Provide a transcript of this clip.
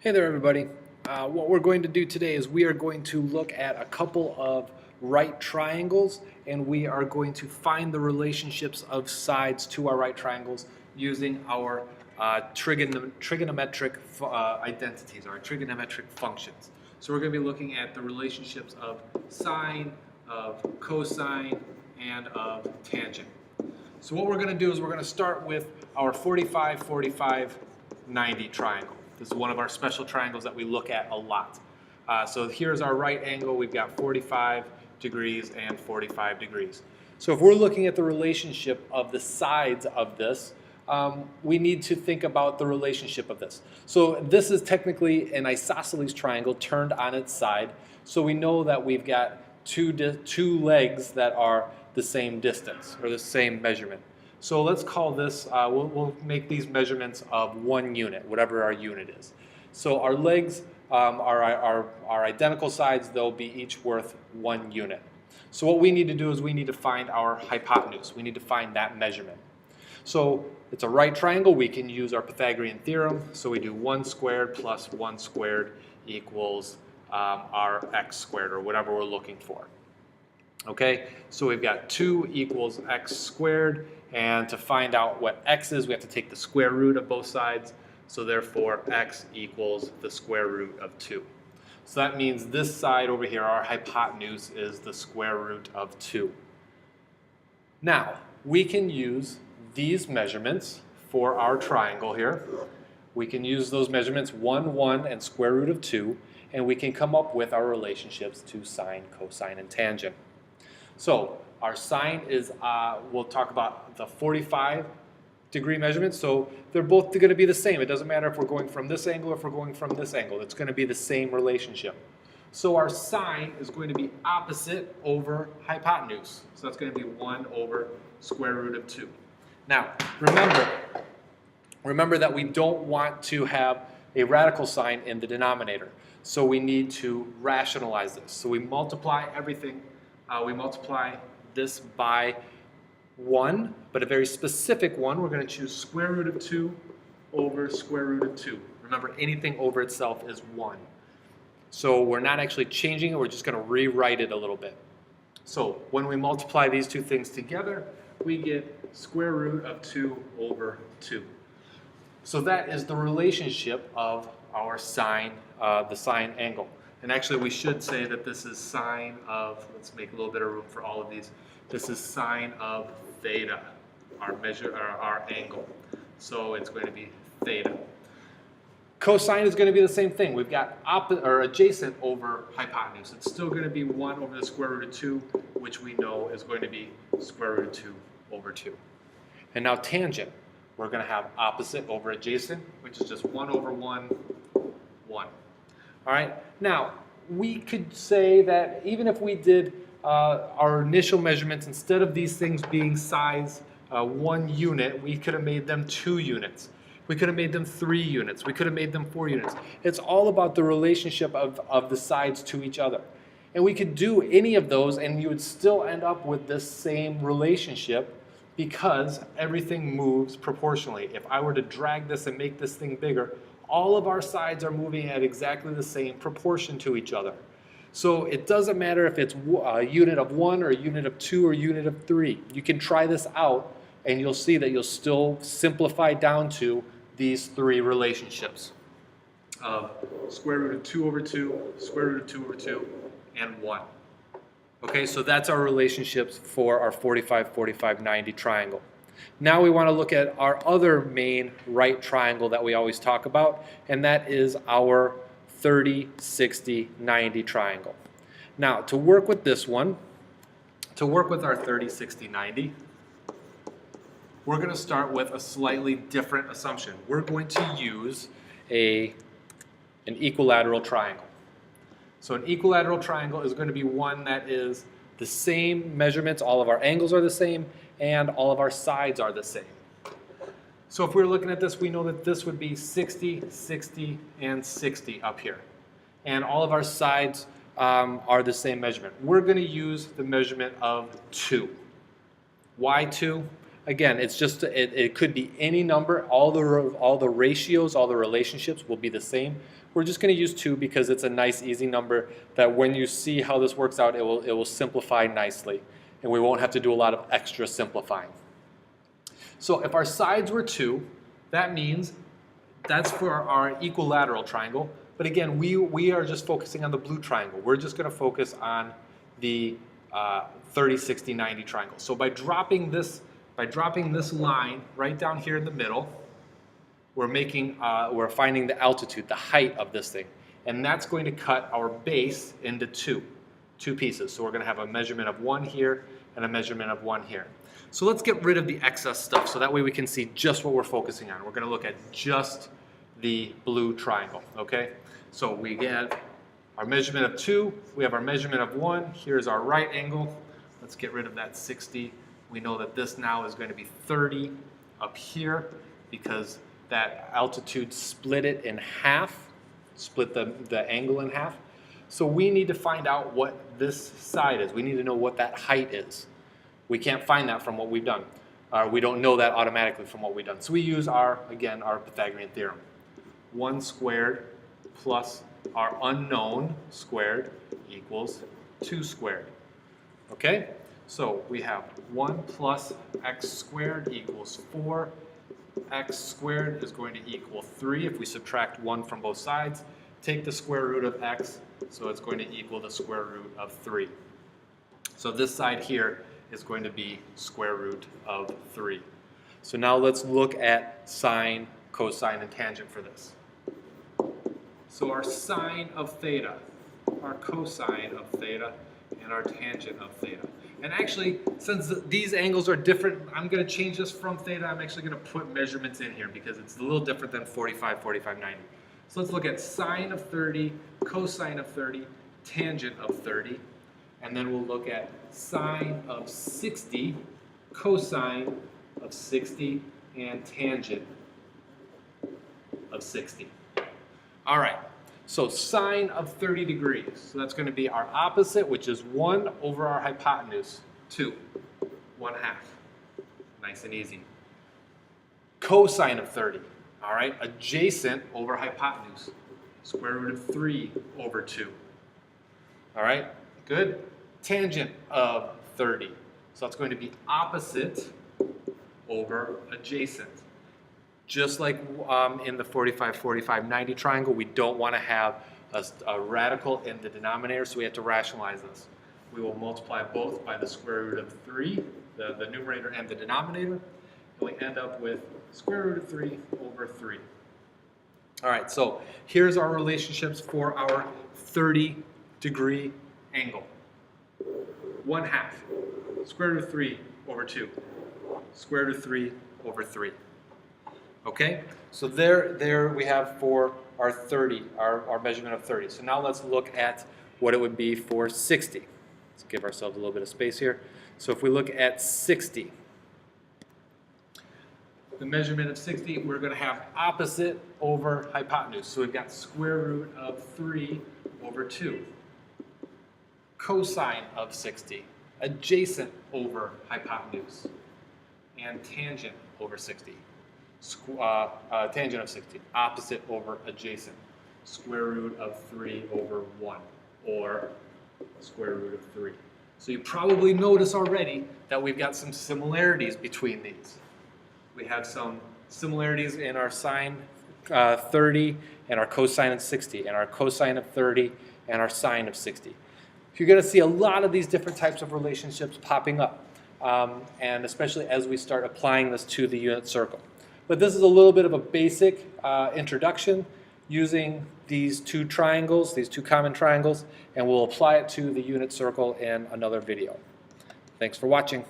Hey there, everybody. What we're going to do today is we are going to look at a couple of right triangles, and we are going to find the relationships of sides to our right triangles using our trigonometric identities, our trigonometric functions. So we're going to be looking at the relationships of sine, of cosine, and of tangent. So what we're going to do is we're going to start with our 45, 45, 90 triangle. This is one of our special triangles that we look at a lot. So here's our right angle. We've got 45 degrees and 45 degrees. So if we're looking at the relationship of the sides of this, we need to think about the relationship of this. So this is technically an isosceles triangle turned on its side. So we know that we've got two legs that are the same distance or the same measurement. So let's call this, we'll make these measurements of 1 unit, whatever our unit is. So our legs are identical sides, they'll be each worth 1 unit. So what we need to do is we need to find our hypotenuse. We need to find that measurement. So it's a right triangle, we can use our Pythagorean theorem. So we do 1 squared plus 1 squared equals our x squared, or whatever we're looking for. Okay, so we've got 2 equals x squared, and to find out what x is, we have to take the square root of both sides. So therefore, x equals the square root of 2. So that means this side over here, our hypotenuse, is the square root of 2. Now, we can use these measurements for our triangle here. We can use those measurements 1, 1, and square root of 2, and we can come up with our relationships to sine, cosine, and tangent. So our sine is, we'll talk about the 45 degree measurement. So they're both going to be the same. It doesn't matter if we're going from this angle or if we're going from this angle. It's going to be the same relationship. So our sine is going to be opposite over hypotenuse. So that's going to be 1 over square root of 2. Now, remember that we don't want to have a radical sign in the denominator. So we need to rationalize this. So we multiply everything. We multiply this by 1, but a very specific one. We're going to choose square root of 2 over square root of 2. Remember, anything over itself is 1. So we're not actually changing it, we're just going to rewrite it a little bit. So when we multiply these two things together, we get square root of 2 over 2. So that is the relationship of our sine, the sine angle. And actually, we should say that this is sine of, let's make a little bit of room for all of these. This is sine of theta, our angle. So it's going to be theta. Cosine is going to be the same thing. We've got adjacent over hypotenuse. It's still going to be 1 over the square root of 2, which we know is going to be square root of 2 over 2. And now tangent. We're going to have opposite over adjacent, which is just 1 over 1, 1. All right. Now, we could say that even if we did our initial measurements, instead of these things being size 1 unit, we could have made them 2 units. We could have made them 3 units. We could have made them 4 units. It's all about the relationship of the sides to each other. And we could do any of those, and you would still end up with this same relationship because everything moves proportionally. If I were to drag this and make this thing bigger, all of our sides are moving at exactly the same proportion to each other. So it doesn't matter if it's a unit of 1 or a unit of 2 or a unit of 3. You can try this out and you'll see that you'll still simplify down to these 3 relationships of square root of 2 over 2, square root of 2 over 2, and 1. Okay, so that's our relationships for our 45, 45, 90 triangle. Now we want to look at our other main right triangle that we always talk about, and that is our 30, 60, 90 triangle. Now, to work with this one, to work with our 30, 60, 90, we're going to start with a slightly different assumption. We're going to use an equilateral triangle. So an equilateral triangle is going to be one that is the same measurements, all of our angles are the same, and all of our sides are the same. So if we're looking at this, we know that this would be 60, 60, and 60 up here. And all of our sides are the same measurement. We're going to use the measurement of 2. Why 2? again, it's just, it could be any number. All the ratios, all the relationships will be the same. We're just going to use 2 because it's a nice, easy number that when you see how this works out, it will simplify nicely. And we won't have to do a lot of extra simplifying. So if our sides were 2, that means that's for our equilateral triangle. But again, we are just focusing on the blue triangle. We're just going to focus on the 30, 60, 90 triangle. So by dropping this line right down here in the middle, we're finding the altitude, the height of this thing. And that's going to cut our base into two pieces. So we're going to have a measurement of 1 here and a measurement of 1 here. So let's get rid of the excess stuff so that way we can see just what we're focusing on. We're going to look at just the blue triangle, okay? So we get our measurement of 2, we have our measurement of 1, here's our right angle. Let's get rid of that 60. We know that this now is going to be 30 up here because that altitude split it in half, split the angle in half. So we need to find out what this side is. We need to know what that height is. We can't find that from what we've done. We don't know that automatically from what we've done. So we use again, our Pythagorean Theorem. 1 squared plus our unknown squared equals 2 squared. Okay? So we have 1 plus x squared equals 4. X squared is going to equal 3 if we subtract 1 from both sides. Take the square root of x, so it's going to equal the square root of 3. So this side here is going to be square root of 3. So now let's look at sine, cosine, and tangent for this. So our sine of theta, our cosine of theta, and our tangent of theta. And actually, since these angles are different, I'm going to change this from theta. I'm actually going to put measurements in here because it's a little different than 45, 45, 90. So let's look at sine of 30, cosine of 30, tangent of 30. And then we'll look at sine of 60, cosine of 60, and tangent of 60. All right, so sine of 30 degrees. So that's going to be our opposite, which is 1 over our hypotenuse, 2, 1/2. Nice and easy. Cosine of 30, all right, adjacent over hypotenuse, square root of 3 over 2. All right, good. Tangent of 30. So that's going to be opposite over adjacent. Just like in the 45, 45, 90 triangle, we don't want to have a radical in the denominator, so we have to rationalize this. We will multiply both by the square root of 3, the numerator and the denominator, and we end up with square root of 3 over 3. All right, so here's our relationships for our 30-degree angle. 1/2, square root of 3 over 2, square root of 3 over 3. Okay, so there we have for our 30, our measurement of 30. So now let's look at what it would be for 60. Let's give ourselves a little bit of space here. So if we look at 60, the measurement of 60, we're going to have opposite over hypotenuse. So we've got square root of 3 over 2. Cosine of 60, adjacent over hypotenuse, and tangent over 60. Tangent of 60, opposite over adjacent, square root of 3 over 1, or square root of 3. So you probably notice already that we've got some similarities between these. We have some similarities in our sine 30 and our cosine of 60, and our cosine of 30 and our sine of 60. You're going to see a lot of these different types of relationships popping up, and especially as we start applying this to the unit circle. But this is a little bit of a basic introduction using these two triangles, these two common triangles, and we'll apply it to the unit circle in another video. Thanks for watching.